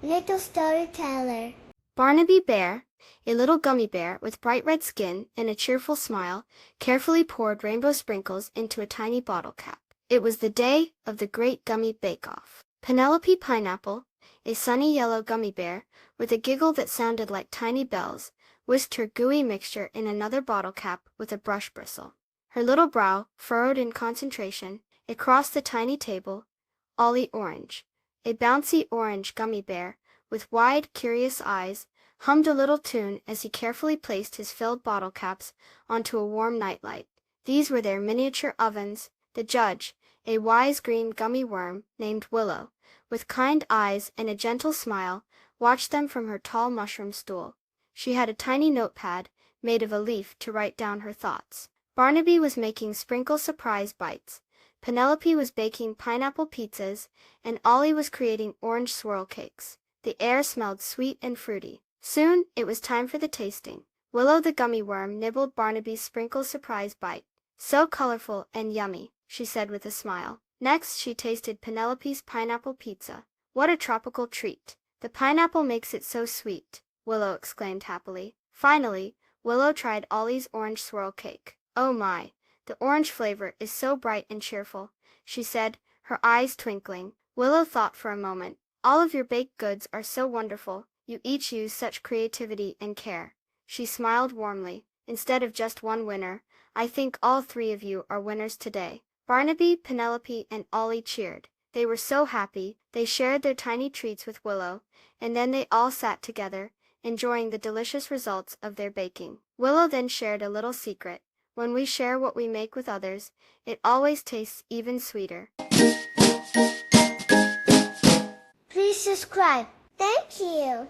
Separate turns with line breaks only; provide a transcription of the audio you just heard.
Little storyteller.
Barnaby Bear, a little gummy bear with bright red skin and a cheerful smile, carefully poured rainbow sprinkles into a tiny bottle cap. It was the day of the great Gummy Bake-Off. Penelope Pineapple, a sunny yellow gummy bear, with a giggle that sounded like tiny bells, whisked her gooey mixture in another bottle cap with a brush bristle. Her little brow furrowed in concentration. Across the tiny table, Ollie Orange, a bouncy orange gummy bear, with wide, curious eyes, hummed a little tune as he carefully placed his filled bottle caps onto a warm nightlight. These were their miniature ovens. The judge, a wise green gummy worm named Willow, with kind eyes and a gentle smile, watched them from her tall mushroom stool. She had a tiny notepad made of a leaf to write down her thoughts. Barnaby was making sprinkle surprise bites. Penelope was baking pineapple pizzas, and Ollie was creating orange swirl cakes. The air smelled sweet and fruity. Soon it was time for the tasting. Willow the gummy worm nibbled Barnaby's sprinkle surprise bite. "So colorful and yummy," she said with a smile. Next she tasted Penelope's pineapple pizza. "What a tropical treat! The pineapple makes it so sweet," Willow exclaimed happily. Finally, Willow tried Ollie's orange swirl cake. "Oh my! The orange flavor is so bright and cheerful," she said, her eyes twinkling. Willow thought for a moment. "All of your baked goods are so wonderful. You each use such creativity and care." She smiled warmly. "Instead of just one winner, I think all three of you are winners today." Barnaby, Penelope, and Ollie cheered. They were so happy. They shared their tiny treats with Willow, and then they all sat together, enjoying the delicious results of their baking. Willow then shared a little secret. "When we share what we make with others, it always tastes even sweeter."
Please subscribe. Thank you.